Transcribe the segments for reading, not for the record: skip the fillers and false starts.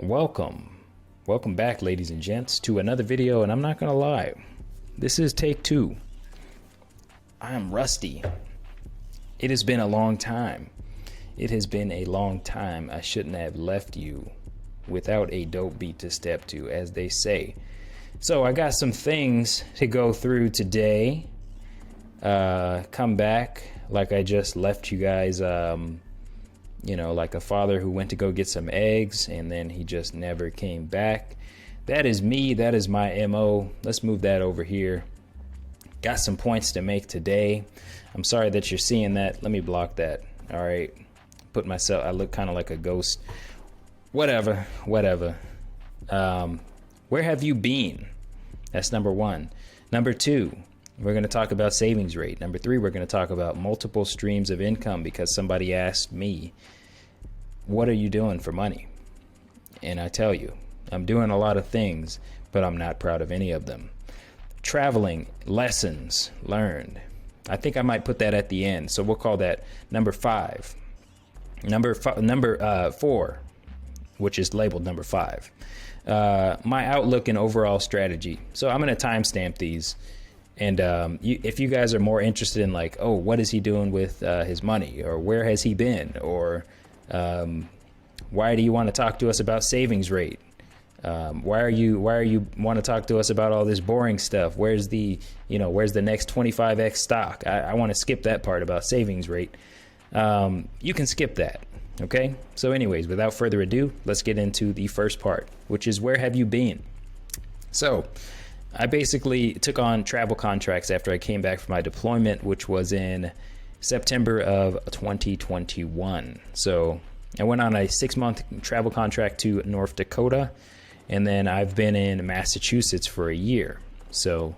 Welcome back, ladies and gents, to another video. And I'm not gonna lie, this is take two. I am rusty. It has been a long time. I shouldn't have left you without a dope beat to step to, as they say. So I got some things to go through today. Come back like I just left you guys, like a father who went to go get some eggs and then he just never came back. That is me. That is my MO. Let's move that over here. Got some points to make today. I'm sorry that you're seeing that. Let me block that. All right. I look kind of like a ghost. Whatever. Where have you been? That's number one. Number two, we're going to talk about savings rate. Number three, we're going to talk about multiple streams of income because somebody asked me, what are you doing for money? And I tell you, I'm doing a lot of things, but I'm not proud of any of them. Traveling, lessons learned. I think I might put that at the end. So we'll call that number five. Number four, which is labeled number five. My outlook and overall strategy. So I'm going to timestamp these. And if you guys are more interested in like, oh, what is he doing with his money, or where has he been, or why do you want to talk to us about savings rate? Why are you want to talk to us about all this boring stuff? Where's the next 25x stock? I want to skip that part about savings rate. You can skip that. Okay. So anyways, without further ado, let's get into the first part, which is where have you been? So I basically took on travel contracts after I came back from my deployment, which was in September of 2021. So I went on a 6-month travel contract to North Dakota, and then I've been in Massachusetts for a year. So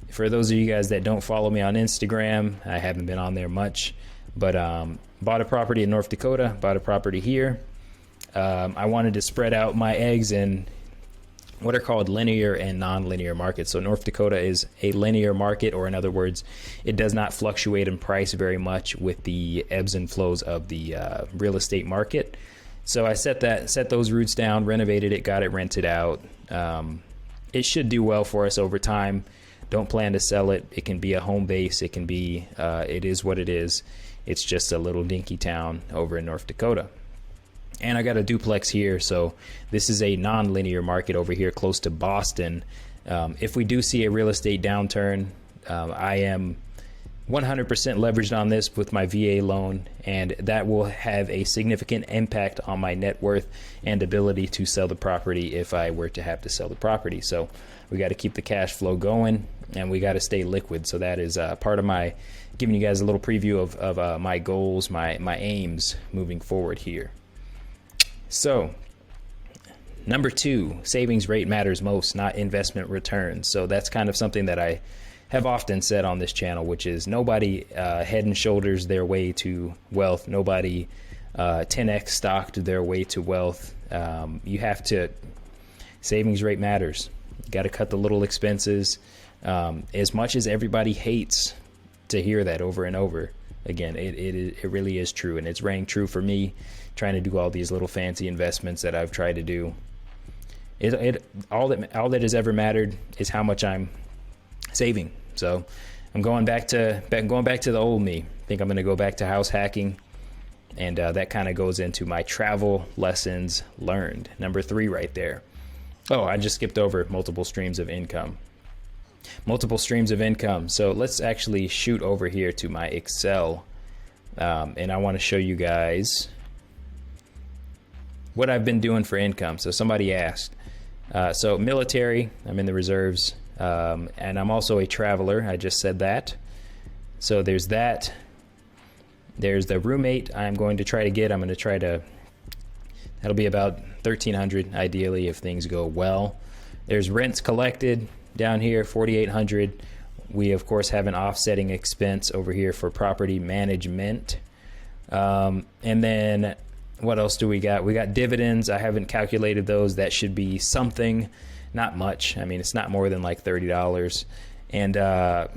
for those of you guys that don't follow me on Instagram, I haven't been on there much, but bought a property in North Dakota, bought a property here. I wanted to spread out my eggs in what are called linear and non-linear markets. So North Dakota is a linear market, or in other words, it does not fluctuate in price very much with the ebbs and flows of the real estate market. So I set those roots down, renovated it, got it rented out. It should do well for us over time. Don't plan to sell it. It can be a home base. It can be, it is what it is. It's just a little dinky town over in North Dakota. And I got a duplex here, so this is a non-linear market over here close to Boston. If we do see a real estate downturn, I am 100% leveraged on this with my VA loan, and that will have a significant impact on my net worth and ability to sell the property if I were to have to sell the property. So we got to keep the cash flow going, and we got to stay liquid. So that is part of my giving you guys a little preview of my goals, my aims moving forward here. So number two, savings rate matters most, not investment returns. So that's kind of something that I have often said on this channel, which is nobody head and shoulders their way to wealth. Nobody 10x stocked their way to wealth. You have to, savings rate matters. You got to cut the little expenses. As much as everybody hates to hear that over and over again, it really is true. And it's rang true for me, trying to do all these little fancy investments that I've tried to do. All that has ever mattered is how much I'm saving. So I'm going back to the old me. I think I'm going to go back to house hacking, and that kind of goes into my travel lessons learned. Number three right there. Oh, I just skipped over multiple streams of income. So let's actually shoot over here to my Excel, and I want to show you guys what I've been doing for income. So somebody asked. So military, I'm in the reserves, and I'm also a traveler. I just said that. So there's that. There's the roommate I'm going to try to get. That'll be about $1,300 ideally if things go well. There's rents collected down here, $4,800. We of course have an offsetting expense over here for property management. And then what else do we got? We got dividends. I haven't calculated those. That should be something, not much. I mean, it's not more than like $30. And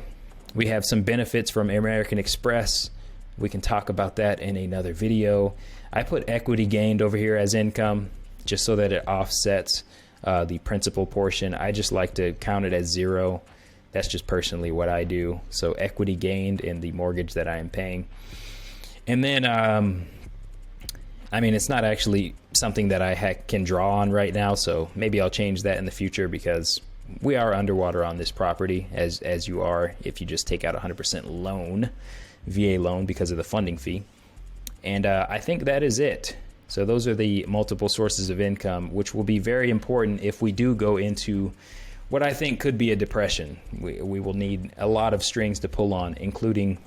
we have some benefits from American Express. We can talk about that in another video. I put equity gained over here as income. just so that it offsets the principal portion. I just like to count it as 0. That's just personally what I do. So equity gained in the mortgage that I am paying. And then, I mean, it's not actually something that I can draw on right now, so maybe I'll change that in the future, because we are underwater on this property, as you are if you just take out 100% loan, VA loan, because of the funding fee. And I think that is it. So those are the multiple sources of income, which will be very important if we do go into what I think could be a depression. We will need a lot of strings to pull on, including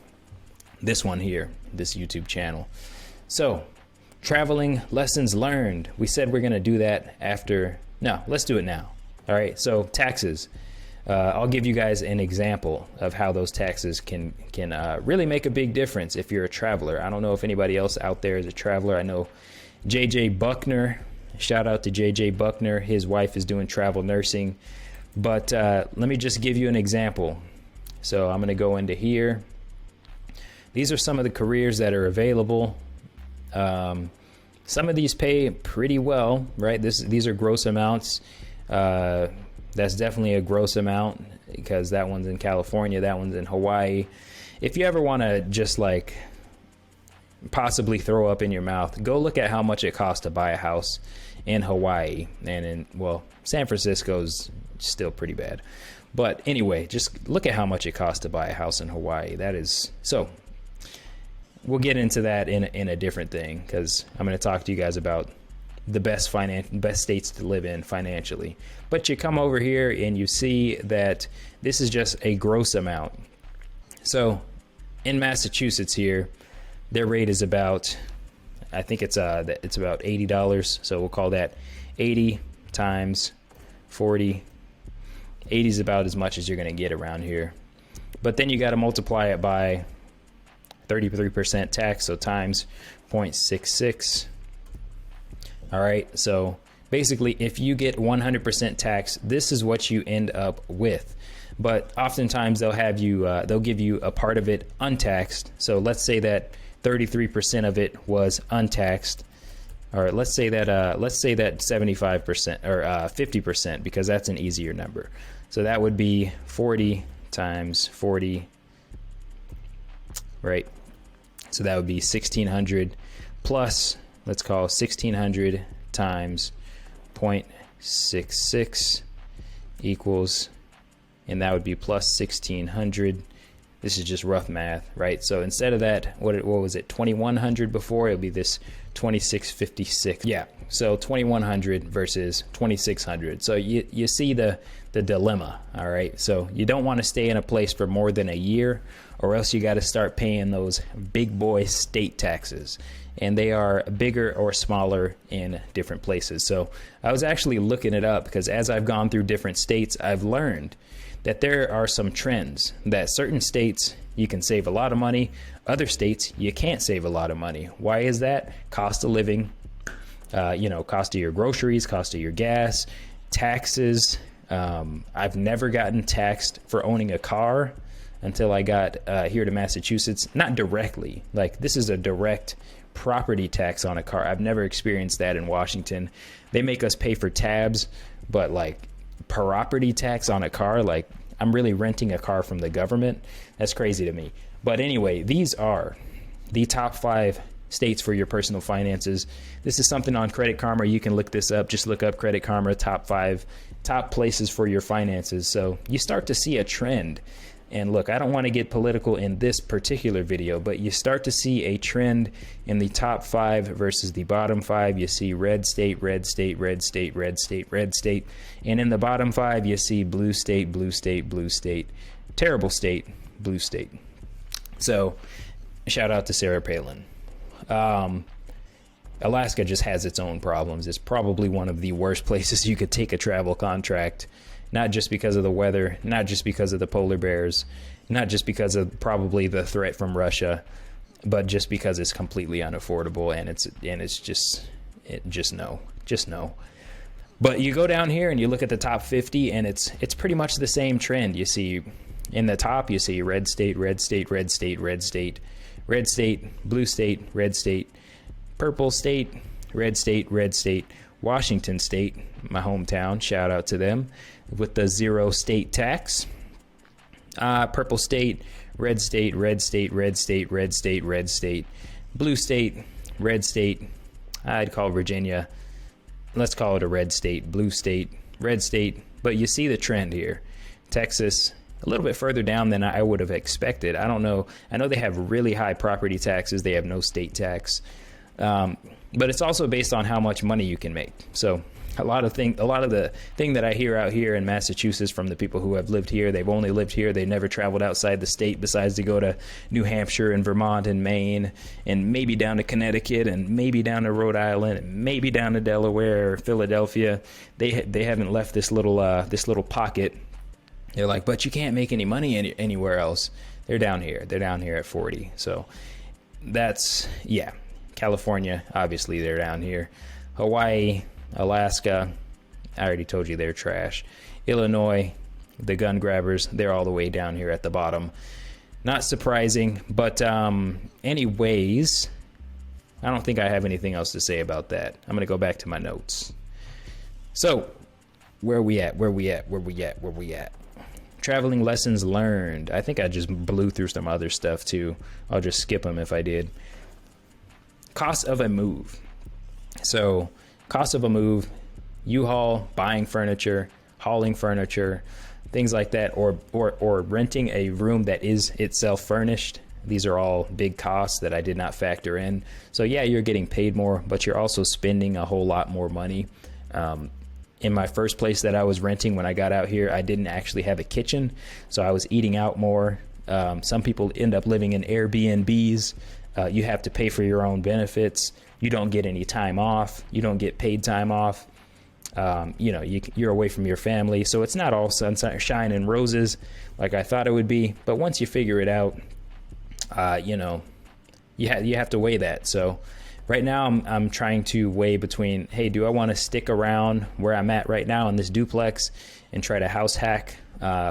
this one here, this YouTube channel. So, traveling lessons learned. We said we're going to do that after. No, let's do it now. All right. So taxes. I'll give you guys an example of how those taxes can really make a big difference if you're a traveler. I don't know if anybody else out there is a traveler. I know JJ Buckner. Shout out to JJ Buckner. His wife is doing travel nursing. But let me just give you an example. So I'm going to go into here. These are some of the careers that are available. Some of these pay pretty well, right? These are gross amounts. That's definitely a gross amount, because that one's in California, that one's in Hawaii. If you ever want to just like possibly throw up in your mouth, go look at how much it costs to buy a house in Hawaii, and in, well, San Francisco's still pretty bad. But anyway, just look at how much it costs to buy a house in Hawaii. That is so. We'll get into that in a different thing, because I'm going to talk to you guys about the best states to live in financially. But you come over here and you see that this is just a gross amount. So in Massachusetts here, their rate is about, I think it's about $80. So we'll call that 80 times 40. 80 is about as much as you're going to get around here. But then you got to multiply it by 33% tax, so times 0.66. All right, so basically if you get 100% tax, this is what you end up with. But oftentimes they'll have you, they'll give you a part of it untaxed. So let's say that 33% of it was untaxed. All right, let's say that 75% or 50%, because that's an easier number. So that would be 40 times 40, right? So that would be 1,600 plus, let's call 1,600 times 0.66 equals, and that would be plus 1,600. This is just rough math, right? So instead of that, what was it, 2,100 before? It'll be this 2,656. Yeah, so 2,100 versus 2,600. So you see the dilemma, all right? So you don't want to stay in a place for more than a year, or else you got to start paying those big boy state taxes. And they are bigger or smaller in different places. So I was actually looking it up, because as I've gone through different states, I've learned that there are some trends that certain states you can save a lot of money, other states you can't save a lot of money. Why is that? Cost of living, cost of your groceries, cost of your gas, taxes. I've never gotten taxed for owning a car until I got here to Massachusetts. Not directly, like this is a direct property tax on a car. I've never experienced that in Washington. They make us pay for tabs, but like property tax on a car, like I'm really renting a car from the government. That's crazy to me. But anyway, these are the top 5 states for your personal finances. This is something on Credit Karma. You can look this up. Just look up Credit Karma top places for your finances. So you start to see a trend. And look, I don't want to get political in this particular video, but you start to see a trend in the top 5 versus the bottom 5. You see red state, red state, red state, red state, red state. And in the bottom 5, you see blue state, blue state, blue state, terrible state, blue state. So shout out to Sarah Palin. Alaska just has its own problems. It's probably one of the worst places you could take a travel contract. Not just because of the weather, not just because of the polar bears, not just because of probably the threat from Russia, but just because it's completely unaffordable, and it's just no. But you go down here and you look at the top 50, and it's pretty much the same trend. You see in the top, you see red state, red state, red state, red state, red state, blue state, red state, purple state, red state, red state, Washington State, my hometown, shout out to them, with the 0 state tax. Purple state, red state, red state, red state, red state, red state, blue state, red state. I'd call Virginia, let's call it a red state, blue state, red state. But you see the trend here. Texas, a little bit further down than I would have expected. I don't know. I know they have really high property taxes. They have no state tax. But it's also based on how much money you can make. So a lot of the thing that I hear out here in Massachusetts from the people who have lived here, they've only lived here, they've never traveled outside the state besides to go to New Hampshire and Vermont and Maine and maybe down to Connecticut and maybe down to Rhode Island and maybe down to Delaware or Philadelphia. They haven't left this little pocket. They're like, but you can't make any money anywhere else. They're down here. They're down here at 40. So that's, yeah. California, obviously they're down here. Hawaii, Alaska, I already told you they're trash. Illinois, the gun grabbers, they're all the way down here at the bottom. Not surprising, but anyways, I don't think I have anything else to say about that. I'm going to go back to my notes. So, where we at? Traveling lessons learned. I think I just blew through some other stuff too. I'll just skip them if I did. Cost of a move. So, cost of a move, U-Haul, buying furniture, hauling furniture, things like that, or renting a room that is itself furnished. These are all big costs that I did not factor in. So yeah, you're getting paid more, but you're also spending a whole lot more money. In my first place that I was renting when I got out here, I didn't actually have a kitchen, so I was eating out more. Some people end up living in Airbnbs. You have to pay for your own benefits. You don't get any time off. You don't get paid time off. You're away from your family. So it's not all sunshine and roses like I thought it would be. But once you figure it out, you have to weigh that. So right now I'm trying to weigh between, hey, do I want to stick around where I'm at right now in this duplex and try to house hack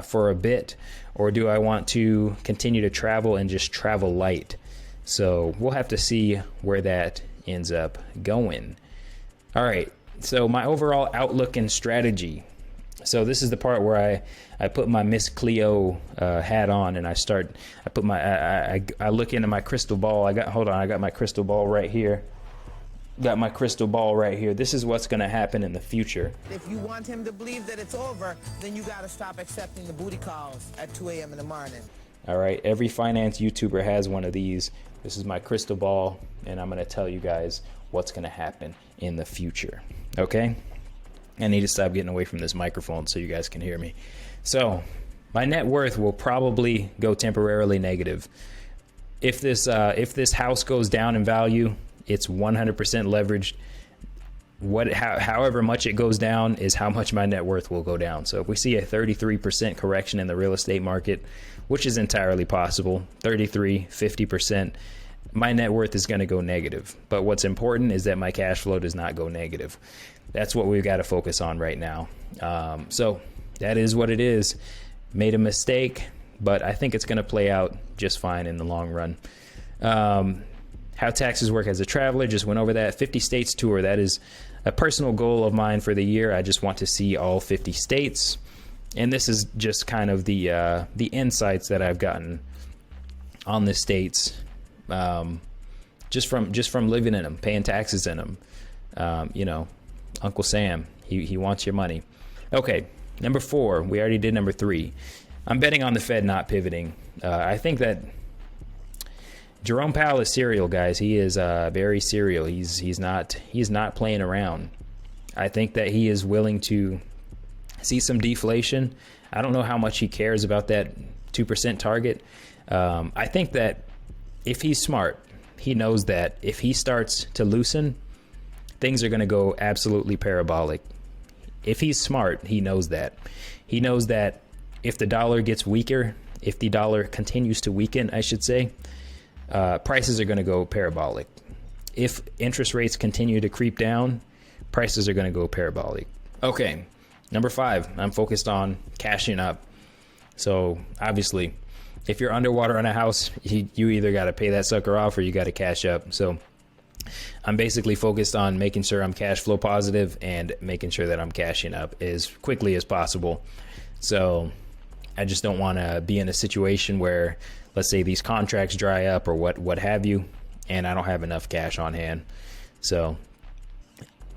for a bit? Or do I want to continue to travel and just travel light? So we'll have to see where that ends up going. All right. So my overall outlook and strategy. So this is the part where I put my Miss Cleo hat on and I look into my crystal ball. I got my crystal ball right here. This is what's going to happen in the future. If you want him to believe that it's over, then you got to stop accepting the booty calls at 2 a.m. in the morning. All right. Every finance YouTuber has one of these. This is my crystal ball, and I'm going to tell you guys what's going to happen in the future. Okay? I need to stop getting away from this microphone so you guys can hear me. So, my net worth will probably go temporarily negative. If this house goes down in value, it's 100% leveraged. However much it goes down is how much my net worth will go down. So if we see a 33% correction in the real estate market, which is entirely possible, 33, 50%, my net worth is going to go negative. But what's important is that my cash flow does not go negative. That's what we've got to focus on right now. So that is what it is. Made a mistake, but I think it's going to play out just fine in the long run. How taxes work as a traveler, just went over that. 50 states tour, that is a personal goal of mine for the year. I just want to see all 50 states. And this is just kind of the insights that I've gotten on the states, just from living in them, paying taxes in them. Uncle Sam, he wants your money. Okay, number 4, we already did number 3. I'm betting on the Fed not pivoting. I think that Jerome Powell is serial, guys. He is very serial. He's not playing around. I think that he is willing to see some deflation. I don't know how much he cares about that 2% target. I think that if he's smart, he knows that if he starts to loosen, things are going to go absolutely parabolic. If he's smart, he knows that. He knows that if the dollar gets weaker, if the dollar continues to weaken, I should say, prices are going to go parabolic. If interest rates continue to creep down, prices are going to go parabolic. Okay, number 5, I'm focused on cashing up. So obviously, if you're underwater on a house, you either got to pay that sucker off or you got to cash up. So I'm basically focused on making sure I'm cash flow positive and making sure that I'm cashing up as quickly as possible. So I just don't want to be in a situation where, let's say, these contracts dry up or what have you, and I don't have enough cash on hand. So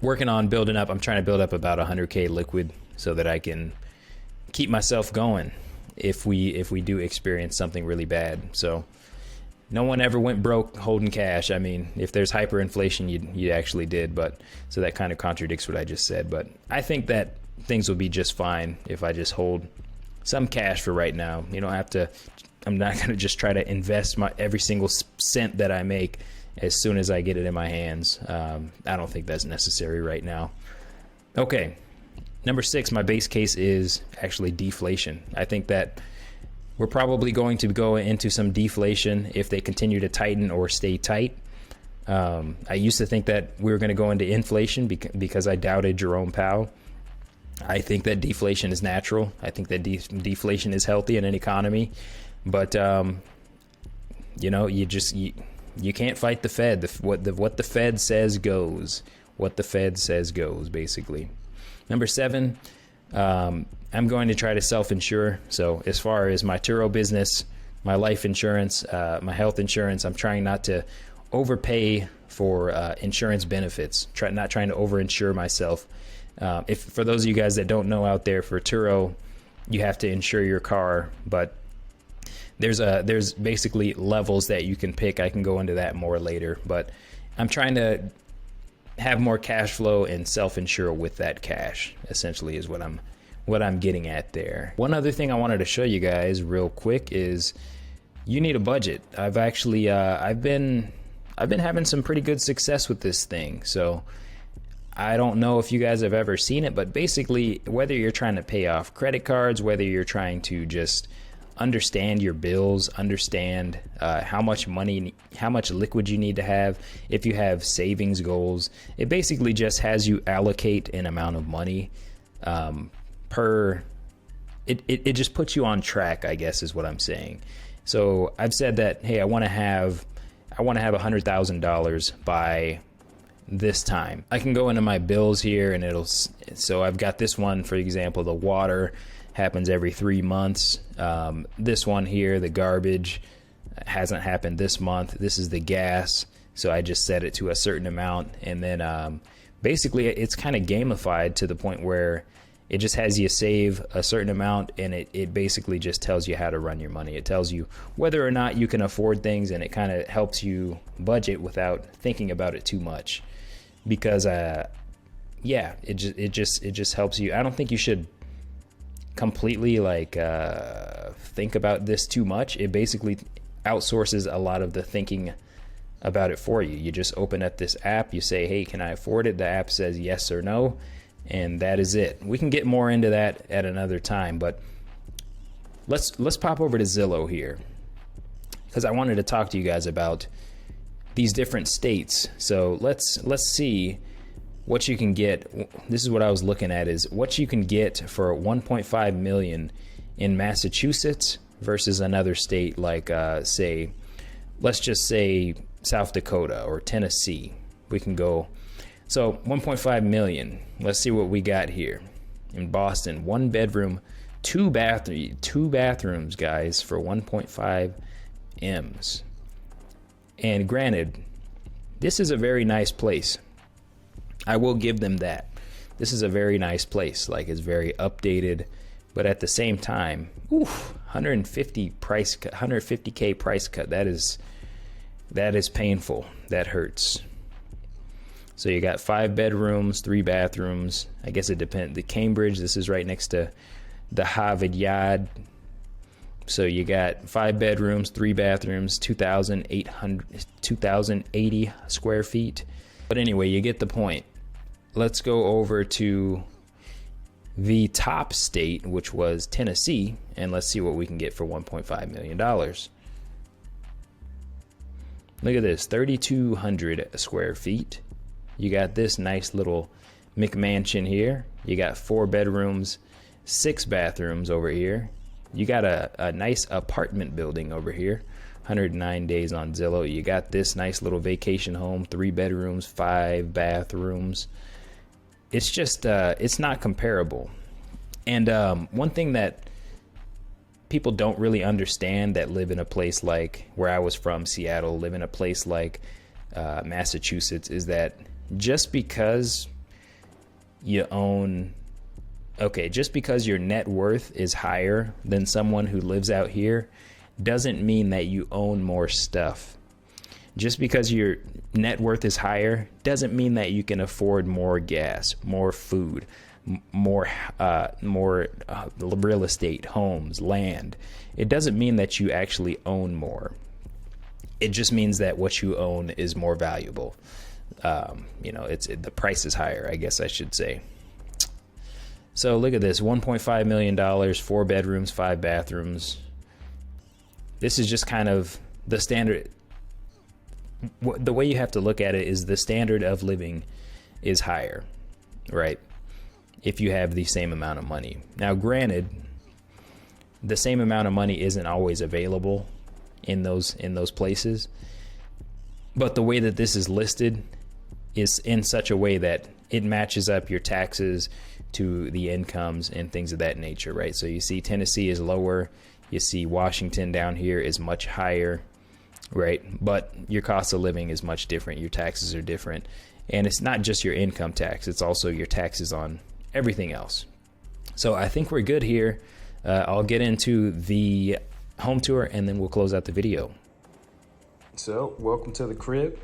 working on building up, I'm trying to build up about 100K liquid so that I can keep myself going if we do experience something really bad. So no one ever went broke holding cash. I mean, if there's hyperinflation, you actually did, but so that kind of contradicts what I just said. But I think that things will be just fine if I just hold some cash for right now. You don't have to, I'm not going to just try to invest my every single cent that I make as soon as I get it in my hands. I don't think that's necessary right now. Okay. Number 6, my base case is actually deflation. I think that we're probably going to go into some deflation if they continue to tighten or stay tight. I used to think that we were going to go into inflation because I doubted Jerome Powell. I think that deflation is natural. I think that deflation is healthy in an economy. But, you know, you can't fight the Fed. What the Fed says goes. What the Fed says goes, basically. Number 7, I'm going to try to self-insure. So as far as my Turo business, my life insurance, my health insurance, I'm trying not to overpay for insurance benefits. Not trying to overinsure myself. If for those of you guys that don't know out there, for Turo, you have to insure your car, but there's basically levels that you can pick. I can go into that more later, but I'm trying to have more cash flow and self-insure with that cash, essentially, is what I'm getting at there. One other thing I wanted to show you guys real quick is you need a budget. I've actually I've been having some pretty good success with this thing. So I don't know if you guys have ever seen it, but basically, whether you're trying to pay off credit cards, whether you're trying to just understand your bills, understand how much money, how much liquid you need to have, if you have savings goals, it basically just has you allocate an amount of money it just puts you on track, I guess, is what I'm saying. So I've said that, hey, I want to have $100,000 by this time. I can go into my bills here and so I've got this one, for example, the water happens every 3 months. This one here, the garbage, hasn't happened this month. This is the gas. So I just set it to a certain amount. And then basically it's kind of gamified to the point where it just has you save a certain amount, and it basically just tells you how to run your money. It tells you whether or not you can afford things, and it kind of helps you budget without thinking about it too much. Because yeah, it just helps you. I don't think you should completely think about this too much. It basically outsources a lot of the thinking about it for you. You just open up this app, you say, hey, can I afford it? The app says yes or no, and that is it. We can get more into that at another time, but let's pop over to Zillow here, because I wanted to talk to you guys about these different states. So let's see what you can get. This is what I was looking at, is what you can get for 1.5 million in Massachusetts versus another state like let's just say South Dakota or Tennessee. We can go, so 1.5 million. Let's see what we got here in Boston. 1 bedroom, 2 bathrooms, guys, for 1.5 M's. And granted, this is a very nice place. I will give them that. This is a very nice place. Like, it's very updated, but at the same time, 150K price cut. That is painful. That hurts. So you got 5 bedrooms, 3 bathrooms. I guess it depends. The Cambridge, this is right next to the Harvard Yard. So you got 5 bedrooms, 3 bathrooms, 2,080 square feet. But anyway, you get the point. Let's go over to the top state, which was Tennessee, and let's see what we can get for $1.5 million. Look at this, 3,200 square feet. You got this nice little McMansion here. You got 4 bedrooms, 6 bathrooms over here. You got a nice apartment building over here 109 days on Zillow. You got this nice little vacation home, 3 bedrooms, 5 bathrooms. It's just, it's not comparable. And one thing that people don't really understand that live in a place like where I was from, Seattle, live in a place like Massachusetts, is that just because you own, just because your net worth is higher than someone who lives out here doesn't mean that you own more stuff. Just because your net worth is higher doesn't mean that you can afford more gas, more food, more real estate, homes, land. It doesn't mean that you actually own more. It just means that what you own is more valuable. The price is higher, I guess I should say. So look at this, $1.5 million, 4 bedrooms, 5 bathrooms. This is just kind of the standard. The way you have to look at it is the standard of living is higher, right? If you have the same amount of money. Now, granted, the same amount of money isn't always available in those places, but the way that this is listed is in such a way that it matches up your taxes to the incomes and things of that nature, right? So you see Tennessee is lower, you see Washington down here is much higher, right? But your cost of living is much different. Your taxes are different. And it's not just your income tax. It's also your taxes on everything else. So I think we're good here. I'll get into the home tour and then we'll close out the video. So welcome to the crib.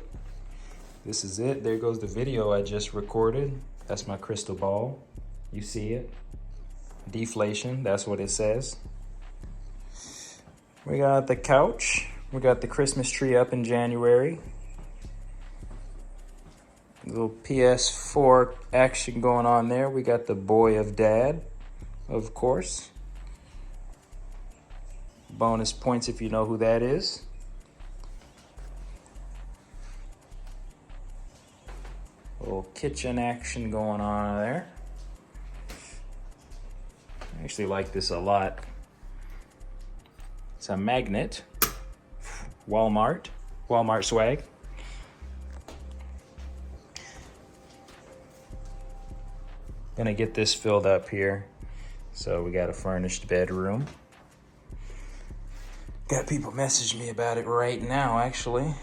This is it. There goes the video I just recorded. That's my crystal ball. You see it. Deflation. That's what it says. We got the couch. We got the Christmas tree up in January. A little PS4 action going on there. We got the boy of dad, of course. Bonus points if you know who that is. A little kitchen action going on there. I actually like this a lot. It's a magnet. Walmart swag. Gonna get this filled up here. So we got a furnished bedroom. Got people messaging me about it right now, actually.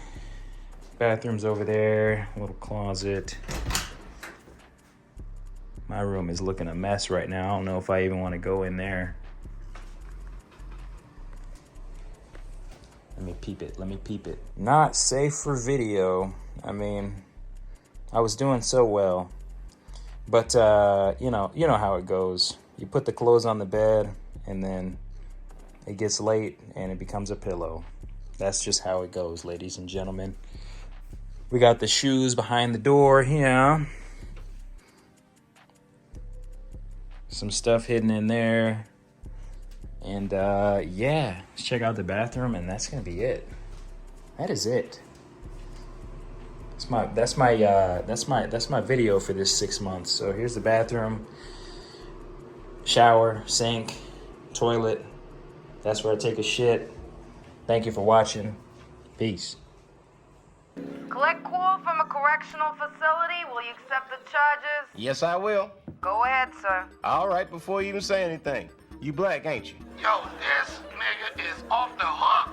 Bathroom's over there, a little closet. My room is looking a mess right now. I don't know if I even want to go in there. Let me peep it. Not safe for video. I mean, I was doing so well. But, you know how it goes. You put the clothes on the bed, and then it gets late, and it becomes a pillow. That's just how it goes, ladies and gentlemen. We got the shoes behind the door here. Some stuff hidden in there. And yeah, let's check out the bathroom, and that's gonna be it. That is it. That's my video for this 6 months. So here's the bathroom, shower, sink, toilet. That's where I take a shit. Thank you for watching. Peace. Collect call from a correctional facility. Will you accept the charges? Yes, I will. Go ahead, sir. All right, before you even say anything. You black, ain't you? Yo, this nigga is off the hook.